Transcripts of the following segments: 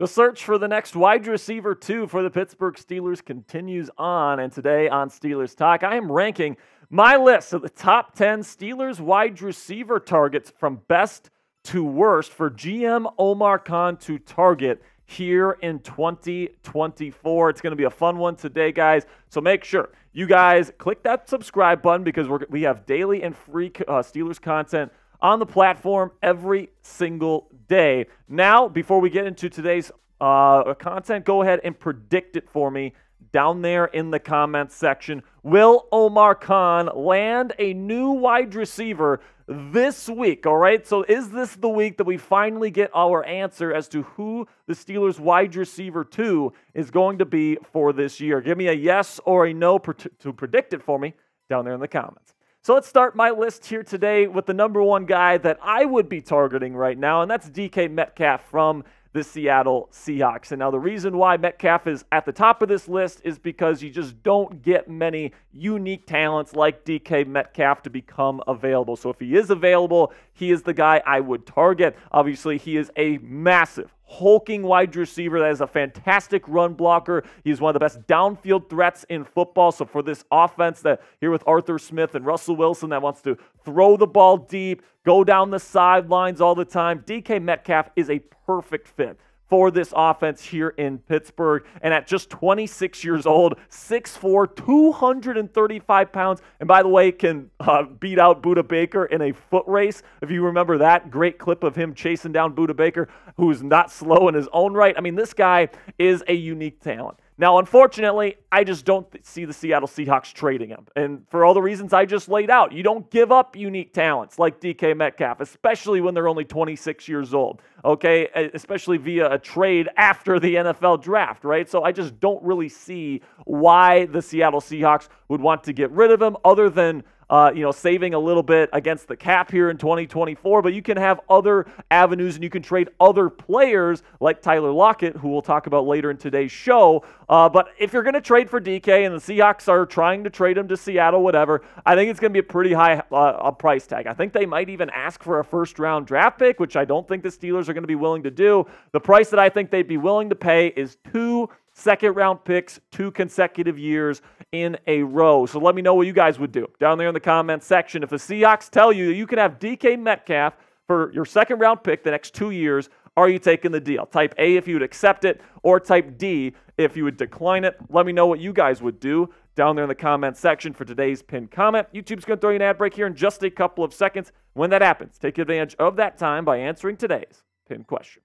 The search for the next wide receiver, too, for the Pittsburgh Steelers continues on. And today on Steelers Talk, I am ranking my list of the top 10 Steelers wide receiver targets from best to worst for GM Omar Khan to target here in 2024. It's going to be a fun one today, guys. So make sure you guys click that subscribe button because we have daily and free Steelers content on the platform every single day. Now, before we get into today's content, go ahead and predict it for me down there in the comments section. Will Omar Khan land a new wide receiver this week? All right, so is this the week that we finally get our answer as to who the Steelers wide receiver 2 is going to be for this year? Give me a yes or a no to predict it for me down there in the comments. So let's start my list here today with the number one guy that I would be targeting right now, and that's DK Metcalf from the Seattle Seahawks. And now the reason why Metcalf is at the top of this list is because you just don't get many unique talents like DK Metcalf to become available. So if he is available, he is the guy I would target. Obviously, he is a massive, hulking wide receiver that is a fantastic run blocker. He's one of the best downfield threats in football. So for this offense that here with Arthur Smith and Russell Wilson that wants to throw the ball deep, go down the sidelines all the time, DK Metcalf is a perfect fit for this offense here in Pittsburgh. And at just 26 years old, 6'4", 235 pounds, and by the way, can beat out Budda Baker in a foot race. If you remember that great clip of him chasing down Budda Baker, who's not slow in his own right. I mean, this guy is a unique talent. Now, unfortunately, I just don't see the Seattle Seahawks trading him. And for all the reasons I just laid out, you don't give up unique talents like DK Metcalf, especially when they're only 26 years old, okay? Especially via a trade after the NFL draft, right? So I just don't really see why the Seattle Seahawks would want to get rid of him other than saving a little bit against the cap here in 2024, but you can have other avenues and you can trade other players like Tyler Lockett, who we'll talk about later in today's show. But if you're going to trade for DK and the Seahawks are trying to trade him to Seattle, whatever, I think it's going to be a pretty high price tag. I think they might even ask for a first-round draft pick, which I don't think the Steelers are going to be willing to do. The price that I think they'd be willing to pay is 2 second-round picks, 2 consecutive years in a row. So let me know what you guys would do down there in the comments section. If the Seahawks tell you that you can have DK Metcalf for your second-round pick the next 2 years, are you taking the deal? Type A if you would accept it, or type D if you would decline it. Let me know what you guys would do down there in the comments section for today's pinned comment. YouTube's going to throw you an ad break here in just a couple of seconds. When that happens, take advantage of that time by answering today's pinned question.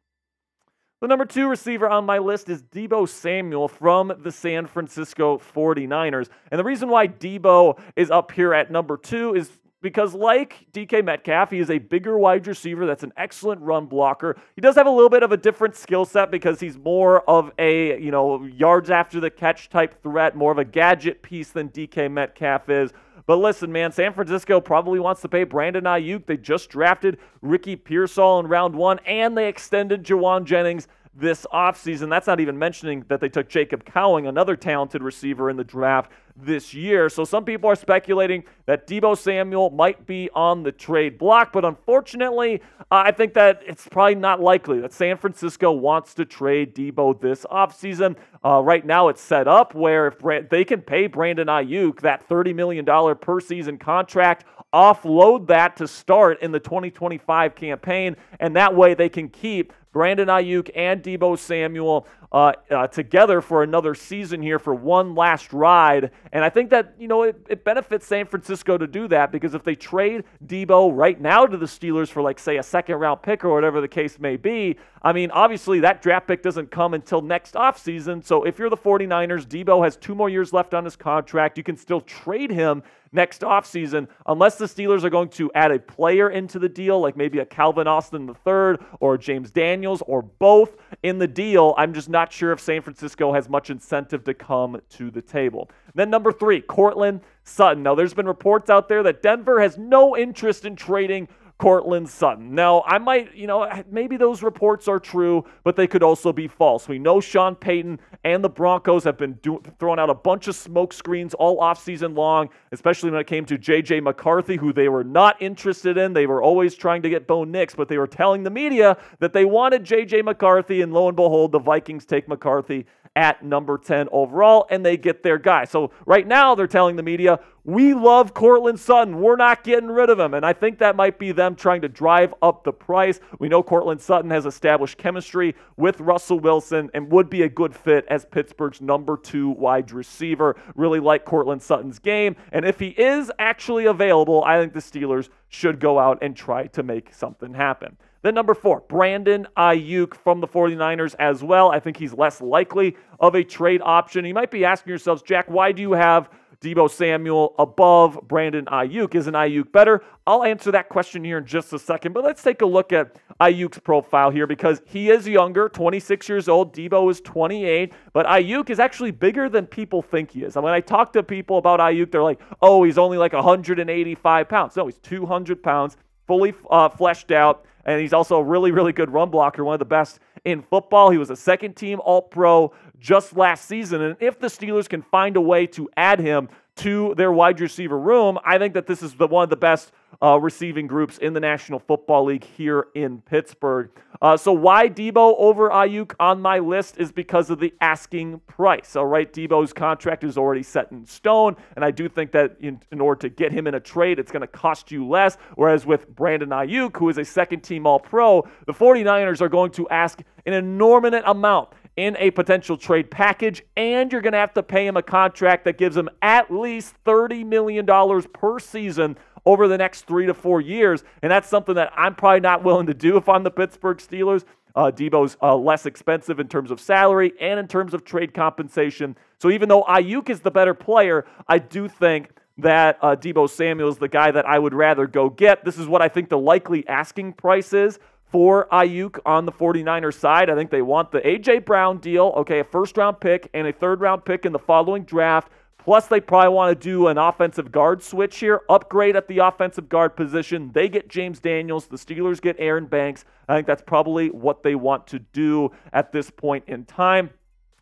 The number 2 receiver on my list is Deebo Samuel from the San Francisco 49ers. And the reason why Deebo is up here at number 2 is because like DK Metcalf, he is a bigger wide receiver that's an excellent run blocker. He does have a little bit of a different skill set because he's more of a, yards after the catch type threat, more of a gadget piece than DK Metcalf is. But listen, man, San Francisco probably wants to pay Brandon Ayuk. They just drafted Ricky Pearsall in round 1, and they extended Jawan Jennings this offseason. That's not even mentioning that they took Jacob Cowing, another talented receiver in the draft this year. So some people are speculating that Deebo Samuel might be on the trade block, but unfortunately, I think that it's probably not likely that San Francisco wants to trade Deebo this offseason. Right now, it's set up where if they can pay Brandon Ayuk that $30 million per season contract, offload that to start in the 2025 campaign, and that way they can keep Brandon Ayuk and Deebo Samuel together for another season here for one last ride. And I think that, it benefits San Francisco to do that because if they trade Deebo right now to the Steelers for, like, say, a second-round pick or whatever the case may be, I mean, obviously that draft pick doesn't come until next offseason. So if you're the 49ers, Deebo has 2 more years left on his contract. You can still trade him next offseason unless the Steelers are going to add a player into the deal, like maybe a Calvin Austin III or James Daniels or both in the deal. I'm just not sure if San Francisco has much incentive to come to the table. Then number 3, Courtland Sutton. Now, there's been reports out there that Denver has no interest in trading Courtland Sutton. Now, I might, maybe those reports are true, but they could also be false. We know Sean Payton and the Broncos have been throwing out a bunch of smoke screens all offseason long, especially when it came to J.J. McCarthy, who they were not interested in. They were always trying to get Bo Nix, but they were telling the media that they wanted J.J. McCarthy, and lo and behold, the Vikings take McCarthy at number 10 overall, and they get their guy. So right now, they're telling the media, we love Courtland Sutton. We're not getting rid of him. And I think that might be them trying to drive up the price. We know Courtland Sutton has established chemistry with Russell Wilson and would be a good fit as Pittsburgh's number 2 wide receiver. Really like Courtland Sutton's game. And if he is actually available, I think the Steelers should go out and try to make something happen. Then number 4, Brandon Aiyuk from the 49ers as well. I think he's less likely of a trade option. You might be asking yourselves, Jack, why do you have Deebo Samuel above Brandon Aiyuk? Isn't Aiyuk better? I'll answer that question here in just a second, but let's take a look at Aiyuk's profile here because he is younger, 26 years old. Deebo is 28, but Aiyuk is actually bigger than people think he is. And when I talk to people about Aiyuk, they're like, oh, he's only like 185 pounds. No, he's 200 pounds, fully fleshed out. And he's also a really, really good run blocker, one of the best in football. He was a second-team All-Pro just last season. And if the Steelers can find a way to add him to their wide receiver room, I think that this is one of the best receiving groups in the National Football League here in Pittsburgh. So why Deebo over Aiyuk on my list is because of the asking price. All right, Deebo's contract is already set in stone, and I do think that in order to get him in a trade, it's going to cost you less, whereas with Brandon Aiyuk, who is a second-team All-Pro, the 49ers are going to ask an enormous amount in a potential trade package, and you're going to have to pay him a contract that gives him at least $30 million per season over the next 3 to 4 years, and that's something that I'm probably not willing to do if I'm the Pittsburgh Steelers. Deebo's less expensive in terms of salary and in terms of trade compensation. So even though Aiyuk is the better player, I do think that Deebo Samuel is the guy that I would rather go get. This is what I think the likely asking price is for Aiyuk on the 49ers side. I think they want the A.J. Brown deal, okay, a first-round pick and a third-round pick in the following draft. Plus, they probably want to do an offensive guard switch here, upgrade at the offensive guard position. They get James Daniels. The Steelers get Aaron Banks. I think that's probably what they want to do at this point in time.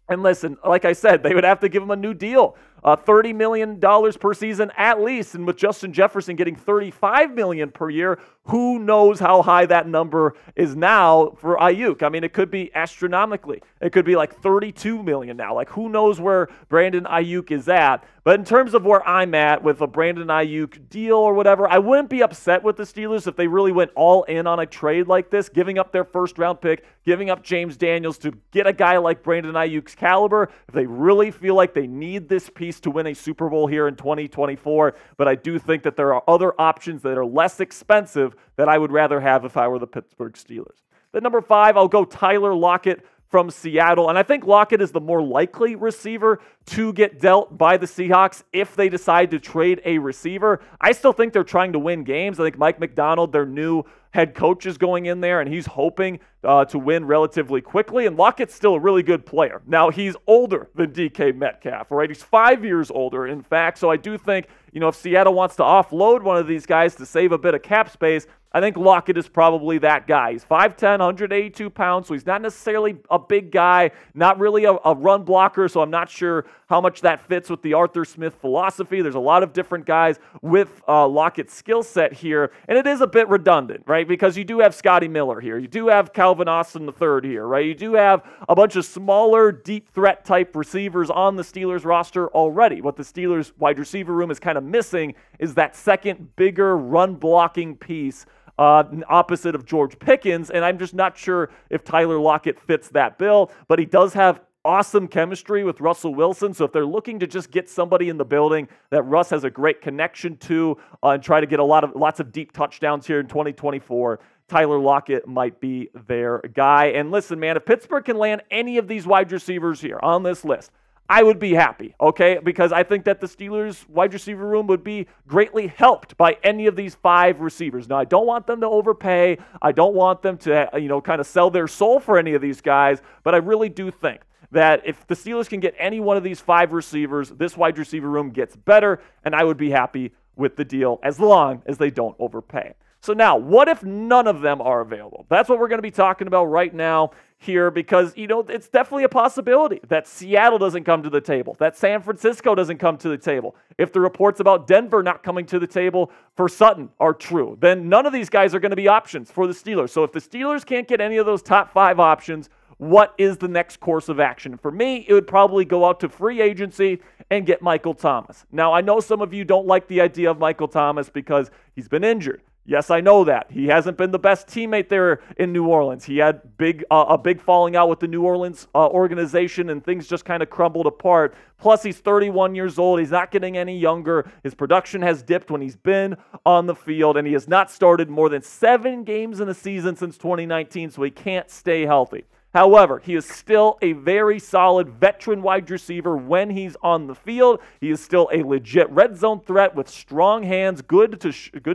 And listen, like I said, they would have to give him a new deal. $30 million per season at least, and with Justin Jefferson getting $35 million per year, who knows how high that number is now for Aiyuk? I mean, it could be astronomically. It could be like $32 million now. Like, who knows where Brandon Aiyuk is at? But in terms of where I'm at with a Brandon Aiyuk deal or whatever, I wouldn't be upset with the Steelers if they really went all in on a trade like this, giving up their first-round pick, giving up James Daniels to get a guy like Brandon Aiyuk's caliber, if they really feel like they need this piece to win a Super Bowl here in 2024. But I do think that there are other options that are less expensive that I would rather have if I were the Pittsburgh Steelers. Then number 5, I'll go Tyler Lockett from Seattle. And I think Lockett is the more likely receiver to get dealt by the Seahawks if they decide to trade a receiver. I still think they're trying to win games. I think Mike McDonald, their new head coach, is going in there, and he's hoping to win relatively quickly. And Lockett's still a really good player. Now, he's older than DK Metcalf, right? He's 5 years older, in fact. So I do think, if Seattle wants to offload one of these guys to save a bit of cap space, I think Lockett is probably that guy. He's 5'10", 182 pounds, so he's not necessarily a big guy, not really a run blocker, so I'm not sure how much that fits with the Arthur Smith philosophy. There's a lot of different guys with Lockett's skill set here, and it is a bit redundant, right? Because you do have Scotty Miller here. You do have Calvin Austin III here, right? You do have a bunch of smaller, deep threat type receivers on the Steelers roster already. What the Steelers wide receiver room is kind of missing is that second, bigger run blocking piece opposite of George Pickens, and I'm just not sure if Tyler Lockett fits that bill, but he does have awesome chemistry with Russell Wilson, so if they're looking to just get somebody in the building that Russ has a great connection to and try to get lots of deep touchdowns here in 2024, Tyler Lockett might be their guy. And listen, man, if Pittsburgh can land any of these wide receivers here on this list, I would be happy, okay? Because I think that the Steelers' wide receiver room would be greatly helped by any of these 5 receivers. Now, I don't want them to overpay. I don't want them to, kind of sell their soul for any of these guys. But I really do think that if the Steelers can get any one of these 5 receivers, this wide receiver room gets better, and I would be happy with the deal as long as they don't overpay. So now, what if none of them are available? That's what we're going to be talking about right now here because, it's definitely a possibility that Seattle doesn't come to the table, that San Francisco doesn't come to the table. If the reports about Denver not coming to the table for Sutton are true, then none of these guys are going to be options for the Steelers. So if the Steelers can't get any of those top 5 options, what is the next course of action? For me, it would probably go out to free agency and get Michael Thomas. Now, I know some of you don't like the idea of Michael Thomas because he's been injured. Yes, I know that. He hasn't been the best teammate there in New Orleans. He had a big falling out with the New Orleans organization, and things just kind of crumbled apart. Plus, he's 31 years old. He's not getting any younger. His production has dipped when he's been on the field, and he has not started more than 7 games in a season since 2019, so he can't stay healthy. However, he is still a very solid veteran wide receiver when he's on the field. He is still a legit red zone threat with strong hands, good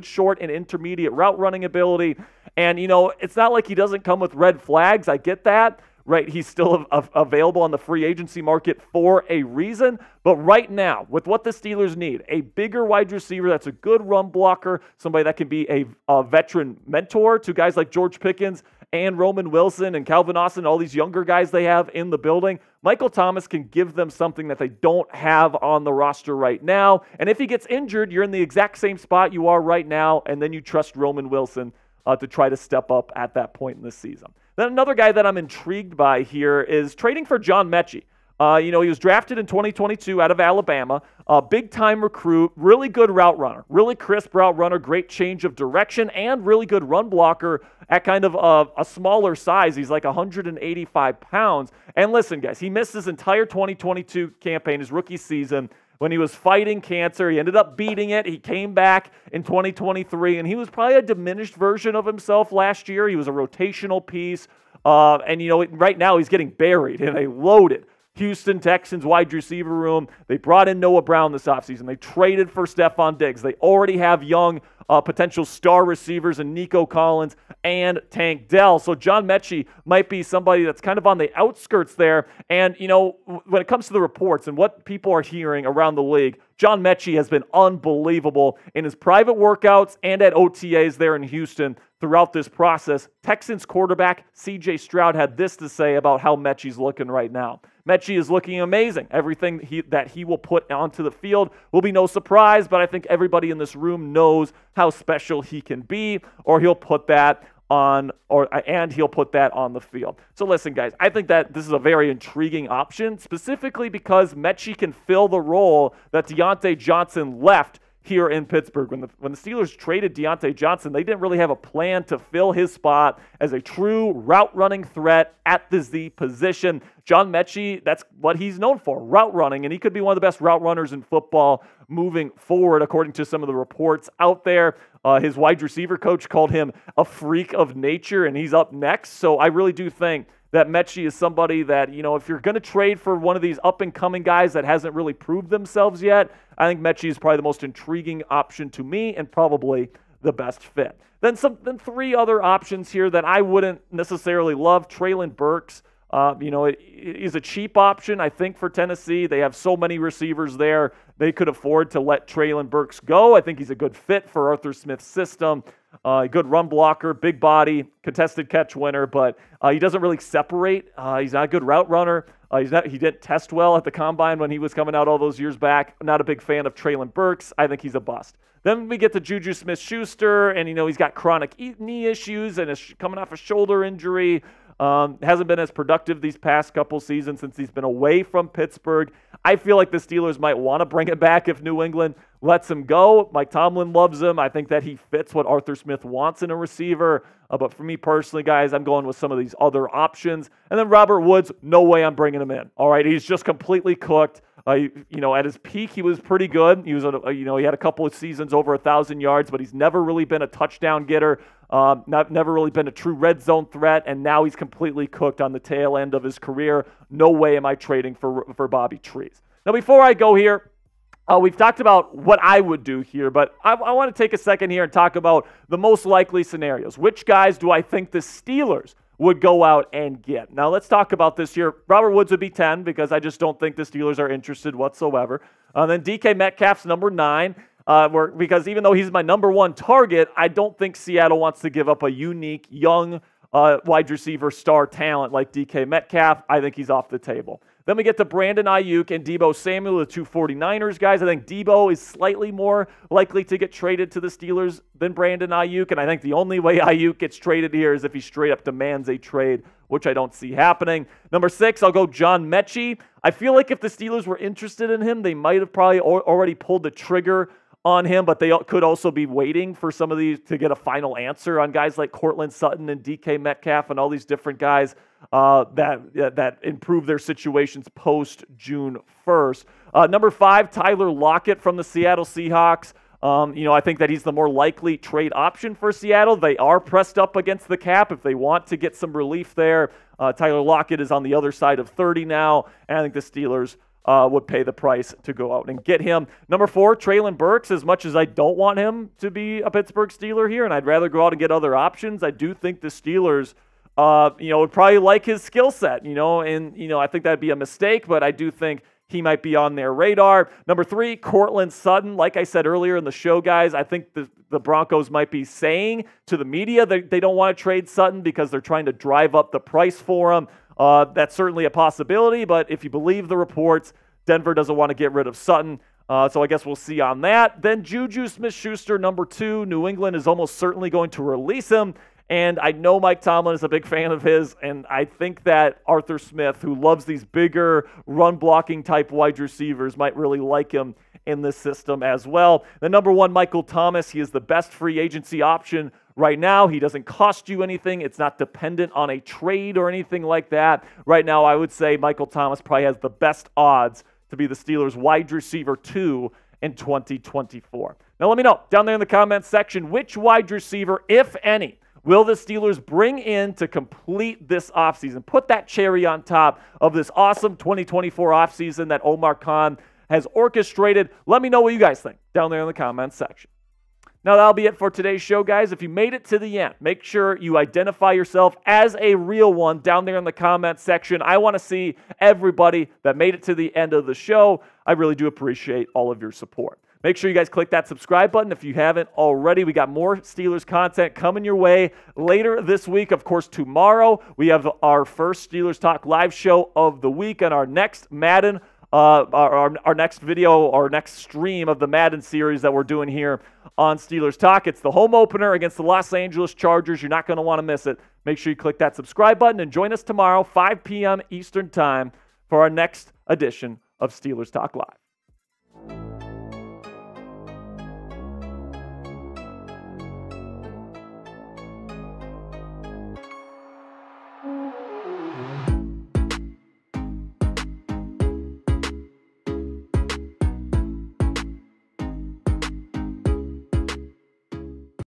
short and intermediate route running ability. And, it's not like he doesn't come with red flags. I get that. Right, he's still available on the free agency market for a reason. But right now, with what the Steelers need, a bigger wide receiver that's a good run blocker, somebody that can be a veteran mentor to guys like George Pickens and Roman Wilson and Calvin Austin, all these younger guys they have in the building, Michael Thomas can give them something that they don't have on the roster right now. And if he gets injured, you're in the exact same spot you are right now, and then you trust Roman Wilson to try to step up at that point in the season. Then another guy that I'm intrigued by here is trading for John Mechie. He was drafted in 2022 out of Alabama, a big-time recruit, really good route runner, really crisp route runner, great change of direction, and really good run blocker at kind of a smaller size. He's like 185 pounds. And listen, guys, he missed his entire 2022 campaign, his rookie season, when he was fighting cancer. He ended up beating it. He came back in 2023, and he was probably a diminished version of himself last year. He was a rotational piece. Right now he's getting buried in a loaded Houston Texans wide receiver room. They brought in Noah Brown this offseason. They traded for Stephon Diggs. They already have young potential star receivers in Nico Collins and Tank Dell. So John Mechie might be somebody that's kind of on the outskirts there. And, when it comes to the reports and what people are hearing around the league, John Mechie has been unbelievable in his private workouts and at OTAs there in Houston throughout this process. Texans quarterback C.J. Stroud had this to say about how Mechie's looking right now. Mechie is looking amazing. Everything that he will put onto the field will be no surprise, but I think everybody in this room knows how special he can be, or he'll put that on the field. So listen, guys, I think that this is a very intriguing option, specifically because Mechie can fill the role that Deontay Johnson left here in Pittsburgh. When the Steelers traded Deontay Johnson, they didn't really have a plan to fill his spot as a true route running threat at the Z position. John Mechie, that's what he's known for, route running, and he could be one of the best route runners in football moving forward, according to some of the reports out there. His wide receiver coach called him a freak of nature, and he's up next. So I really do think that Mechie is somebody that, if you're going to trade for one of these up-and-coming guys that hasn't really proved themselves yet, I think Mechie is probably the most intriguing option to me and probably the best fit. Then 3 other options here that I wouldn't necessarily love. Treylon Burks, is a cheap option, I think, for Tennessee. They have so many receivers there. They could afford to let Treylon Burks go. I think he's a good fit for Arthur Smith's system. A good run blocker, big body, contested catch winner, but he doesn't really separate. He's not a good route runner. He didn't test well at the combine when he was coming out all those years back. I'm not a big fan of Treylon Burks. I think he's a bust. Then we get to Juju Smith-Schuster, and he's got chronic knee issues and is coming off a shoulder injury. Hasn't been as productive these past couple seasons since he's been away from Pittsburgh. I feel like the Steelers might want to bring him back if New England lets him go. Mike Tomlin loves him. I think that he fits what Arthur Smith wants in a receiver. But for me personally, guys, I'm going with some of these other options. And then Robert Woods, no way I'm bringing him in. All right, he's just completely cooked. At his peak, he was pretty good. He was, he had a couple of seasons over 1,000 yards, but he's never really been a touchdown getter. Never really been a true red zone threat, and now he's completely cooked on the tail end of his career. No way am I trading for Bobby Trees. Now, before I go here, we've talked about what I would do here, but I want to take a second here and talk about the most likely scenarios. Which guys do I think the Steelers would go out and get? Now, let's talk about this here. Robert Woods would be 10 because I just don't think the Steelers are interested whatsoever. Then DK Metcalf's number 9. because even though he's my number one target, I don't think Seattle wants to give up a unique, young wide receiver star talent like DK Metcalf. I think he's off the table. Then we get to Brandon Ayuk and Deebo Samuel, the two 49ers guys. I think Deebo is slightly more likely to get traded to the Steelers than Brandon Ayuk, and I think the only way Ayuk gets traded here is if he straight up demands a trade, which I don't see happening. Number 6, I'll go John Mechie. I feel like if the Steelers were interested in him, they might have probably already pulled the trigger on him, but they could also be waiting for some of these to get a final answer on guys like Courtland Sutton and DK Metcalf and all these different guys that improve their situations post June 1st. Number 5, Tyler Lockett from the Seattle Seahawks. I think that he's the more likely trade option for Seattle. They are pressed up against the cap if they want to get some relief there. Tyler Lockett is on the other side of 30 now, and I think the Steelers would pay the price to go out and get him. Number 4, Treylon Burks. As much as I don't want him to be a Pittsburgh Steeler here, and I'd rather go out and get other options, I do think the Steelers, would probably like his skill set, and I think that'd be a mistake, but I do think he might be on their radar. Number 3, Courtland Sutton. Like I said earlier in the show, guys, I think the Broncos might be saying to the media that they don't want to trade Sutton because they're trying to drive up the price for him. That's certainly a possibility, but if you believe the reports, Denver doesn't want to get rid of Sutton, so I guess we'll see on that. Then Juju Smith-Schuster, number 2. New England is almost certainly going to release him, and I know Mike Tomlin is a big fan of his, and I think that Arthur Smith, who loves these bigger run-blocking type wide receivers, might really like him in this system as well. The number 1, Michael Thomas. He is the best free agency option right now. He doesn't cost you anything. It's not dependent on a trade or anything like that. Right now, I would say Michael Thomas probably has the best odds to be the Steelers' wide receiver 2 in 2024. Now, let me know down there in the comments section, which wide receiver, if any, will the Steelers bring in to complete this offseason? Put that cherry on top of this awesome 2024 offseason that Omar Khan has orchestrated. Let me know what you guys think down there in the comments section. Now, that'll be it for today's show, guys. If you made it to the end, make sure you identify yourself as a real one down there in the comments section. I want to see everybody that made it to the end of the show. I really do appreciate all of your support. Make sure you guys click that subscribe button if you haven't already. We got more Steelers content coming your way later this week. Of course, tomorrow we have our first Steelers Talk live show of the week and our next Madden our next video, our next stream of the Madden series that we're doing here on Steelers Talk. It's the home opener against the Los Angeles Chargers. You're not going to want to miss it. Make sure you click that subscribe button and join us tomorrow, 5 p.m. Eastern Time, for our next edition of Steelers Talk Live.